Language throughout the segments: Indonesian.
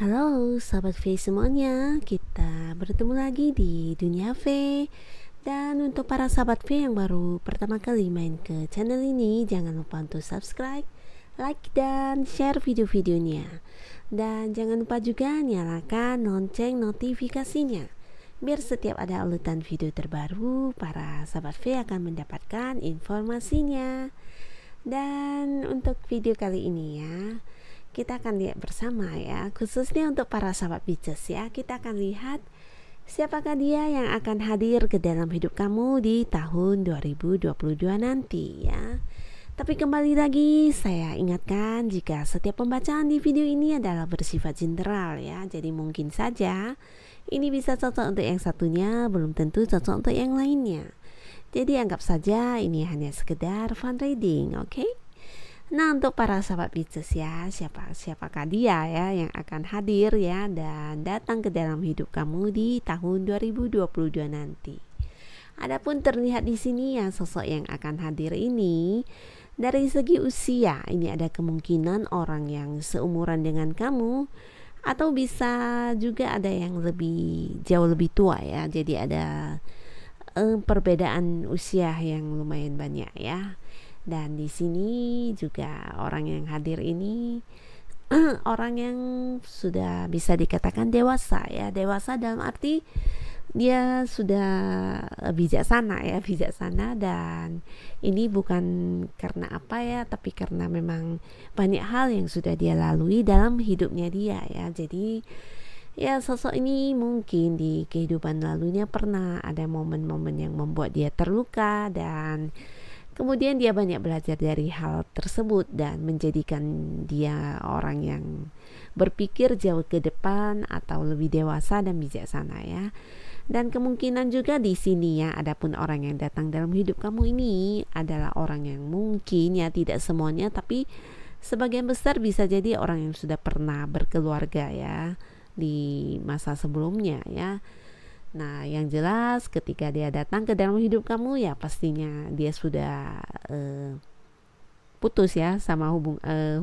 Halo sahabat V semuanya, kita bertemu lagi di Dunia V. Dan untuk para sahabat V yang baru pertama kali main ke channel ini, jangan lupa untuk subscribe, like, dan share video-videonya. Dan jangan lupa juga nyalakan lonceng notifikasinya, biar setiap ada urutan video terbaru, para sahabat V akan mendapatkan informasinya. Dan untuk video kali ini ya, kita akan lihat bersama ya, khususnya untuk para sahabat Pisces ya, kita akan lihat siapakah dia yang akan hadir ke dalam hidup kamu di tahun 2022 nanti ya. Tapi kembali lagi saya ingatkan, jika setiap pembacaan di video ini adalah bersifat general ya, jadi mungkin saja ini bisa cocok untuk yang satunya, belum tentu cocok untuk yang lainnya. Jadi anggap saja ini hanya sekedar fun reading, oke? Nah, untuk para sahabat Pisces ya, siapakah dia ya yang akan hadir ya dan datang ke dalam hidup kamu di tahun 2022 nanti. Adapun terlihat di sini ya, sosok yang akan hadir ini dari segi usia, ini ada kemungkinan orang yang seumuran dengan kamu, atau bisa juga ada yang jauh lebih tua ya. Jadi ada perbedaan usia yang lumayan banyak ya. Dan di sini juga orang yang hadir ini orang yang sudah bisa dikatakan dewasa ya, dewasa dalam arti dia sudah bijaksana ya, bijaksana. Dan ini bukan karena apa ya, tapi karena memang banyak hal yang sudah dia lalui dalam hidupnya dia ya. Jadi ya, sosok ini mungkin di kehidupan lalunya pernah ada momen-momen yang membuat dia terluka, dan kemudian dia banyak belajar dari hal tersebut dan menjadikan dia orang yang berpikir jauh ke depan atau lebih dewasa dan bijaksana ya. Dan kemungkinan juga di sini ya, adapun orang yang datang dalam hidup kamu ini adalah orang yang mungkin ya, tidak semuanya tapi sebagian besar bisa jadi orang yang sudah pernah berkeluarga ya di masa sebelumnya ya. Nah, yang jelas ketika dia datang ke dalam hidup kamu ya, pastinya dia sudah putus ya sama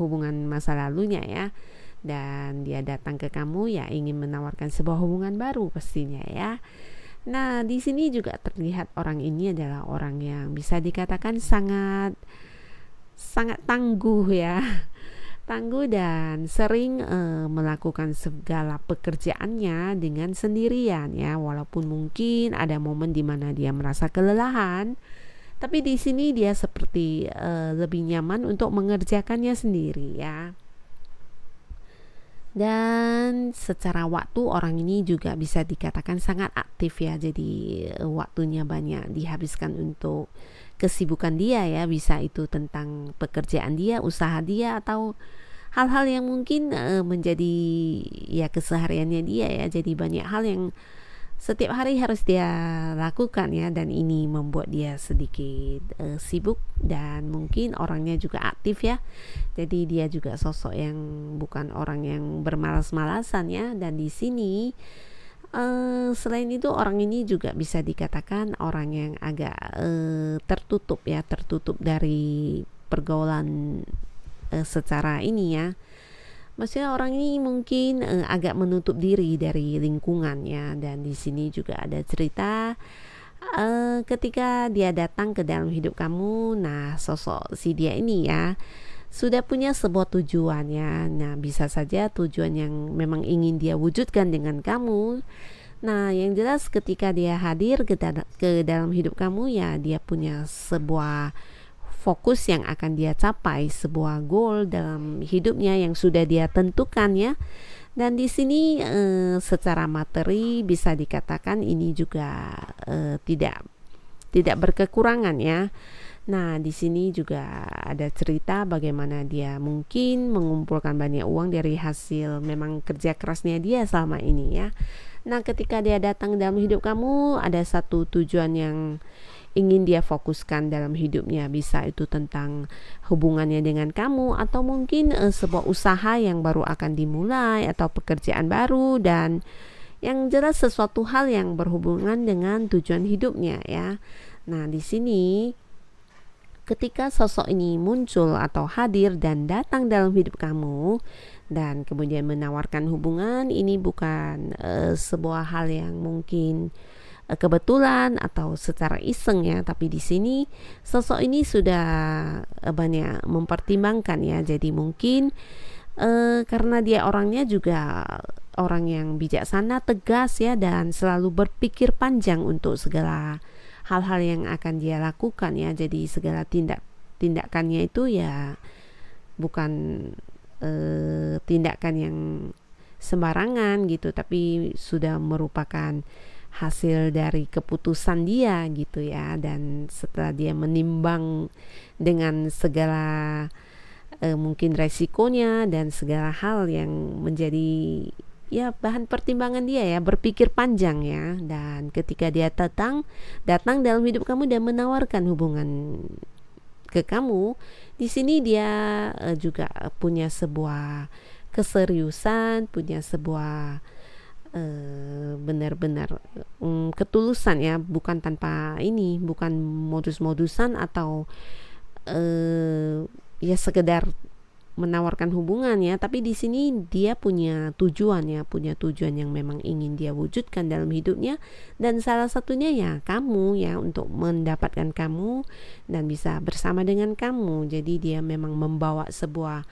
hubungan masa lalunya ya. Dan dia datang ke kamu ya ingin menawarkan sebuah hubungan baru pastinya ya. Nah, di sini juga terlihat orang ini adalah orang yang bisa dikatakan sangat tangguh ya. Tangguh dan sering melakukan segala pekerjaannya dengan sendirian ya, walaupun mungkin ada momen di mana dia merasa kelelahan, tapi di sini dia seperti lebih nyaman untuk mengerjakannya sendiri ya. Dan secara waktu orang ini juga bisa dikatakan sangat aktif ya, jadi waktunya banyak dihabiskan untuk kesibukan dia ya, bisa itu tentang pekerjaan dia, usaha dia, atau hal-hal yang mungkin menjadi ya kesehariannya dia ya. Jadi banyak hal yang setiap hari harus dia lakukan ya, dan ini membuat dia sedikit sibuk, dan mungkin orangnya juga aktif ya. Jadi dia juga sosok yang bukan orang yang bermalas-malasan ya. Dan di sini selain itu orang ini juga bisa dikatakan orang yang agak tertutup ya, tertutup dari pergaulan secara ini ya. Maksudnya orang ini mungkin agak menutup diri dari lingkungan ya. Dan di sini juga ada cerita ketika dia datang ke dalam hidup kamu, nah sosok si dia ini ya sudah punya sebuah tujuan ya. Nah, bisa saja tujuan yang memang ingin dia wujudkan dengan kamu. Nah, yang jelas ketika dia hadir ke dalam hidup kamu ya, dia punya sebuah fokus yang akan dia capai, sebuah goal dalam hidupnya yang sudah dia tentukan ya. Dan di sini secara materi bisa dikatakan ini juga tidak berkekurangan ya. Nah, di sini juga ada cerita bagaimana dia mungkin mengumpulkan banyak uang dari hasil memang kerja kerasnya dia selama ini ya. Nah, ketika dia datang dalam hidup kamu, ada satu tujuan yang ingin dia fokuskan dalam hidupnya, bisa itu tentang hubungannya dengan kamu, atau mungkin sebuah usaha yang baru akan dimulai, atau pekerjaan baru, dan yang jelas sesuatu hal yang berhubungan dengan tujuan hidupnya ya. Nah, di sini ketika sosok ini muncul atau hadir dan datang dalam hidup kamu, dan kemudian menawarkan hubungan. Ini bukan sebuah hal yang mungkin kebetulan atau secara iseng ya, tapi di sini sosok ini sudah banyak mempertimbangkan ya. Jadi mungkin karena dia orangnya juga orang yang bijaksana, tegas ya, dan selalu berpikir panjang untuk segala hal-hal yang akan dia lakukan ya. Jadi segala tindakannya itu ya bukan tindakan yang sembarangan gitu, tapi sudah merupakan hasil dari keputusan dia gitu ya. Dan setelah dia menimbang dengan segala mungkin resikonya dan segala hal yang menjadi ya bahan pertimbangan dia ya, berpikir panjang ya. Dan ketika dia datang dalam hidup kamu dan menawarkan hubungan ke kamu, di sini dia juga punya sebuah keseriusan, punya sebuah benar-benar ketulusan ya, bukan tanpa ini, bukan modus-modusan atau ya sekedar menawarkan hubungan ya, tapi di sini dia punya tujuan ya, punya tujuan yang memang ingin dia wujudkan dalam hidupnya, dan salah satunya ya kamu ya, untuk mendapatkan kamu dan bisa bersama dengan kamu. Jadi dia memang membawa sebuah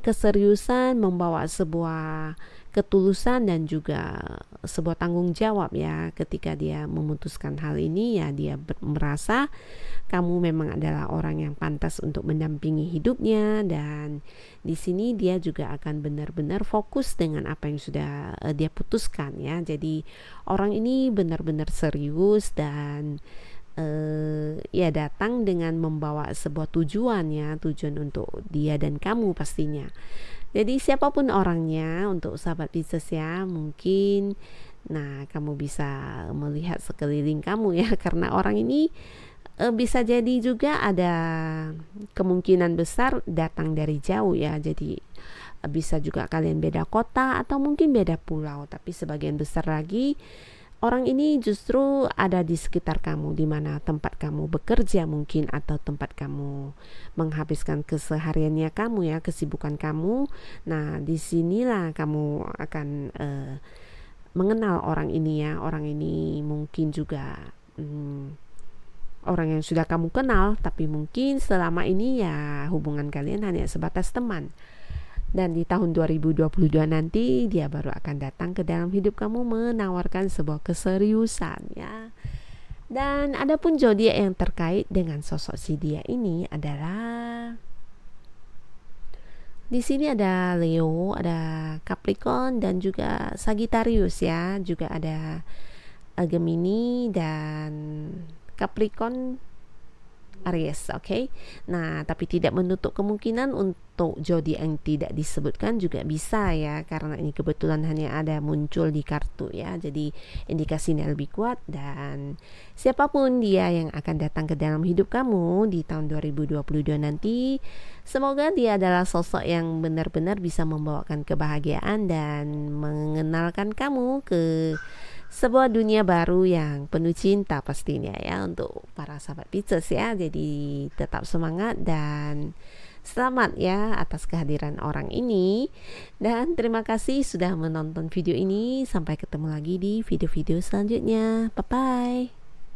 keseriusan, membawa sebuah ketulusan dan juga sebuah tanggung jawab ya. Ketika dia memutuskan hal ini ya, dia merasa kamu memang adalah orang yang pantas untuk mendampingi hidupnya. Dan di sini dia juga akan benar-benar fokus dengan apa yang sudah dia putuskan ya. Jadi orang ini benar-benar serius dan ya datang dengan membawa sebuah tujuan ya, tujuan untuk dia dan kamu pastinya. Jadi siapapun orangnya, untuk sahabat Pisces ya, mungkin nah kamu bisa melihat sekeliling kamu ya, karena orang ini bisa jadi juga ada kemungkinan besar datang dari jauh ya. Jadi bisa juga kalian beda kota atau mungkin beda pulau, tapi sebagian besar lagi orang ini justru ada di sekitar kamu, di mana tempat kamu bekerja mungkin, atau tempat kamu menghabiskan kesehariannya kamu ya, kesibukan kamu. Nah, disinilah kamu akan mengenal orang ini ya. Orang ini mungkin juga orang yang sudah kamu kenal, tapi mungkin selama ini ya hubungan kalian hanya sebatas teman. Dan di tahun 2022 nanti dia baru akan datang ke dalam hidup kamu menawarkan sebuah keseriusan ya. Dan adapun zodiak yang terkait dengan sosok si dia ini adalah, di sini ada Leo, ada Capricorn dan juga Sagittarius ya. Juga ada Gemini dan Capricorn Aries, oke. Nah, tapi tidak menutup kemungkinan untuk zodiak yang tidak disebutkan juga bisa ya, karena ini kebetulan hanya ada muncul di kartu ya. Jadi indikasinya lebih kuat. Dan siapapun dia yang akan datang ke dalam hidup kamu di tahun 2022 nanti, semoga dia adalah sosok yang benar-benar bisa membawakan kebahagiaan dan mengenalkan kamu ke sebuah dunia baru yang penuh cinta pastinya ya, untuk para sahabat Pisces ya. Jadi tetap semangat dan selamat ya atas kehadiran orang ini. Dan terima kasih sudah menonton video ini. Sampai ketemu lagi di video-video selanjutnya. Bye bye.